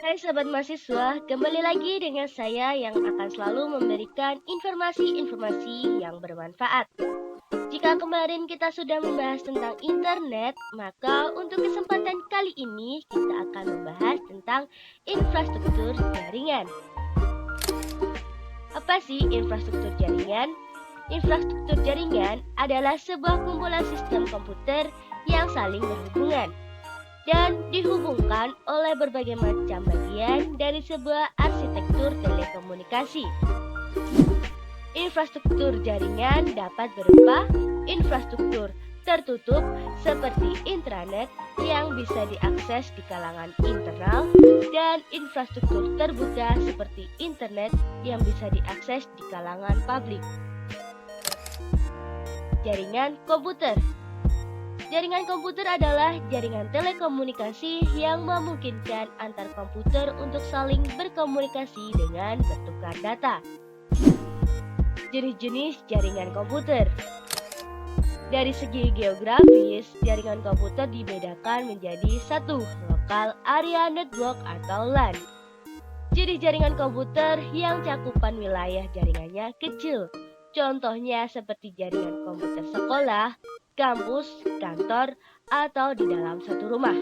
Hai Sobat Mahasiswa, kembali lagi dengan saya yang akan selalu memberikan informasi-informasi yang bermanfaat. Jika kemarin kita sudah membahas tentang internet, maka untuk kesempatan kali ini kita akan membahas tentang infrastruktur jaringan. Apa sih infrastruktur jaringan? Infrastruktur jaringan adalah sebuah kumpulan sistem komputer yang saling berhubungan dan dihubungkan oleh berbagai macam bagian dari sebuah arsitektur telekomunikasi. Infrastruktur jaringan dapat berupa infrastruktur tertutup seperti intranet yang bisa diakses di kalangan internal dan infrastruktur terbuka seperti internet yang bisa diakses di kalangan publik. Jaringan komputer. Jaringan komputer adalah jaringan telekomunikasi yang memungkinkan antar komputer untuk saling berkomunikasi dengan bertukar data. Jenis-jenis jaringan komputer. Dari segi geografis, jaringan komputer dibedakan menjadi satu, Local Area Network atau LAN. Jenis jaringan komputer yang cakupan wilayah jaringannya kecil. Contohnya seperti jaringan komputer sekolah, kampus, kantor, atau di dalam satu rumah.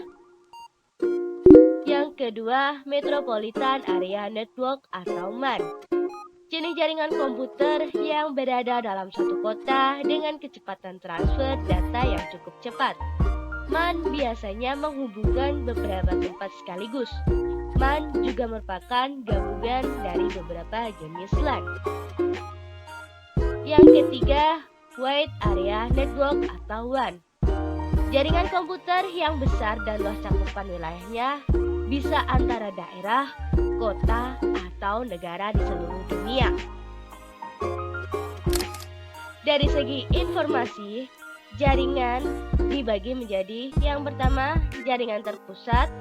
Yang kedua, Metropolitan Area Network atau MAN. Jenis jaringan komputer yang berada dalam satu kota dengan kecepatan transfer data yang cukup cepat. MAN biasanya menghubungkan beberapa tempat sekaligus. MAN juga merupakan gabungan dari beberapa jenis LAN. Yang ketiga, Wide Area Network atau WAN. Jaringan komputer yang besar dan luas cakupan wilayahnya bisa antara daerah, kota, atau negara di seluruh dunia. Dari segi informasi, jaringan dibagi menjadi yang pertama, jaringan terpusat.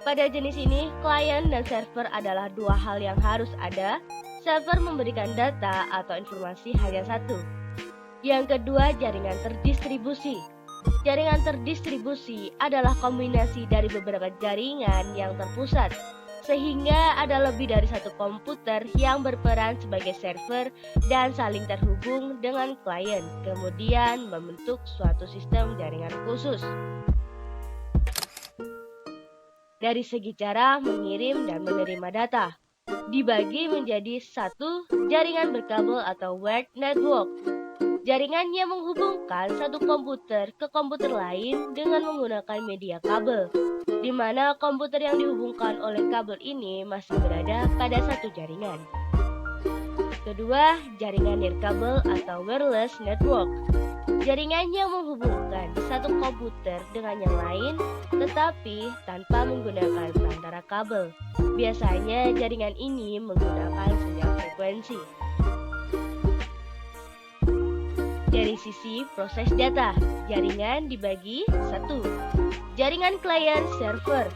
Pada jenis ini, klien dan server adalah dua hal yang harus ada. Server memberikan data atau informasi hanya satu. Yang kedua, jaringan terdistribusi. Jaringan terdistribusi adalah kombinasi dari beberapa jaringan yang terpusat, sehingga ada lebih dari satu komputer yang berperan sebagai server dan saling terhubung dengan klien, kemudian membentuk suatu sistem jaringan khusus. Dari segi cara mengirim dan menerima data, dibagi menjadi satu, jaringan berkabel atau wired network. Jaringan yang menghubungkan satu komputer ke komputer lain dengan menggunakan media kabel, di mana komputer yang dihubungkan oleh kabel ini masih berada pada satu jaringan. Kedua, jaringan nirkabel atau wireless network. Jaringan yang menghubungkan satu komputer dengan yang lain, tetapi tanpa menggunakan perantara kabel. Biasanya jaringan ini menggunakan sinyal frekuensi. Dari sisi proses data, jaringan dibagi satu, jaringan klien server.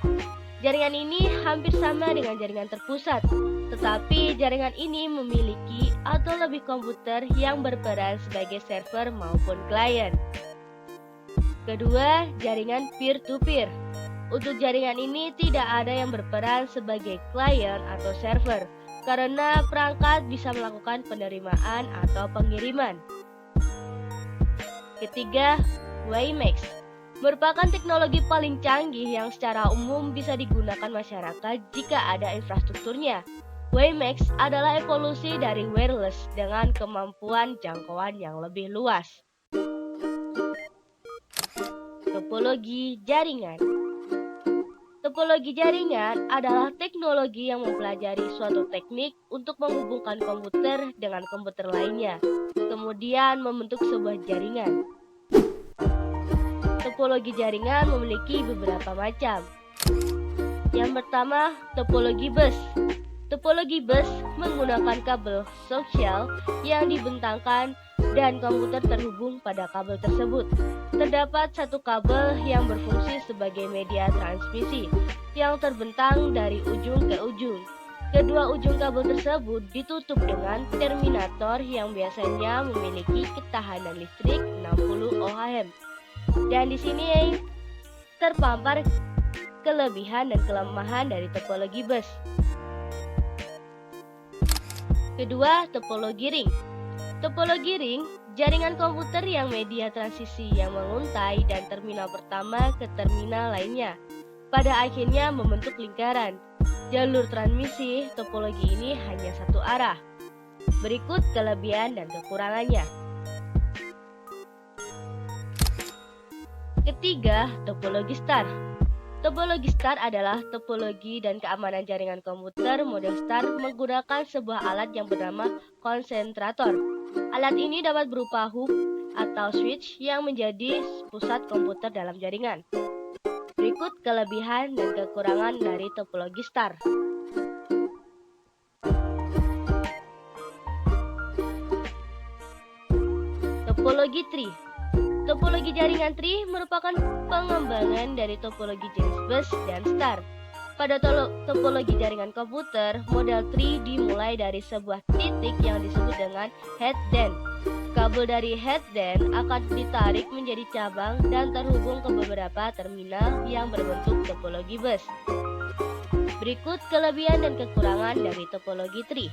Jaringan ini hampir sama dengan jaringan terpusat, tetapi jaringan ini memiliki atau lebih komputer yang berperan sebagai server maupun klien. Kedua, jaringan peer-to-peer. Untuk jaringan ini tidak ada yang berperan sebagai klien atau server, karena perangkat bisa melakukan penerimaan atau pengiriman. Ketiga, WiMAX merupakan teknologi paling canggih yang secara umum bisa digunakan masyarakat jika ada infrastrukturnya. WiMAX adalah evolusi dari wireless dengan kemampuan jangkauan yang lebih luas. Topologi jaringan. Topologi jaringan adalah teknologi yang mempelajari suatu teknik untuk menghubungkan komputer dengan komputer lainnya, kemudian membentuk sebuah jaringan. Topologi jaringan memiliki beberapa macam. Yang pertama, topologi bus. Topologi bus menggunakan kabel koaksial yang dibentangkan dan komputer terhubung pada kabel tersebut. Terdapat satu kabel yang berfungsi sebagai media transmisi yang terbentang dari ujung ke ujung. Kedua ujung kabel tersebut ditutup dengan terminator yang biasanya memiliki ketahanan listrik 60 ohm. Dan di sini terpampar kelebihan dan kelemahan dari topologi bus. Kedua, topologi ring. Topologi ring, jaringan komputer yang media transisi yang menguntai dan terminal pertama ke terminal lainnya. Pada akhirnya membentuk lingkaran. Jalur transmisi topologi ini hanya satu arah. Berikut kelebihan dan kekurangannya. Ketiga, topologi star. Topologi star adalah topologi dan keamanan jaringan komputer model star menggunakan sebuah alat yang bernama konsentrator. Alat ini dapat berupa hub atau switch yang menjadi pusat komputer dalam jaringan. Berikut kelebihan dan kekurangan dari topologi star. Topologi tree. Topologi jaringan tree merupakan pengembangan dari topologi jenis bus dan star. Pada topologi jaringan komputer, model tree dimulai dari sebuah titik yang disebut dengan headend. Kabel dari headend akan ditarik menjadi cabang dan terhubung ke beberapa terminal yang berbentuk topologi bus. Berikut kelebihan dan kekurangan dari topologi tree.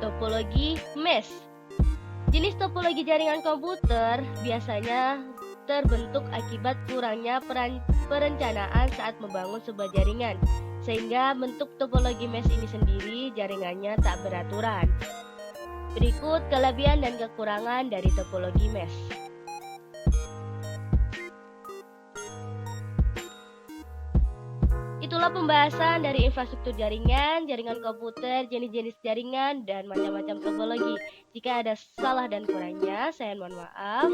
Topologi mesh. Jenis topologi jaringan komputer biasanya terbentuk akibat kurangnya perencanaan saat membangun sebuah jaringan, sehingga bentuk topologi mesh ini sendiri jaringannya tak beraturan. Berikut kelebihan dan kekurangan dari topologi mesh. Itulah pembahasan dari infrastruktur jaringan, jaringan komputer, jenis-jenis jaringan, dan macam-macam topologi. Jika ada salah dan kurangnya, saya mohon maaf.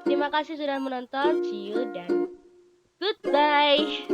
Terima kasih sudah menonton. See you dan goodbye.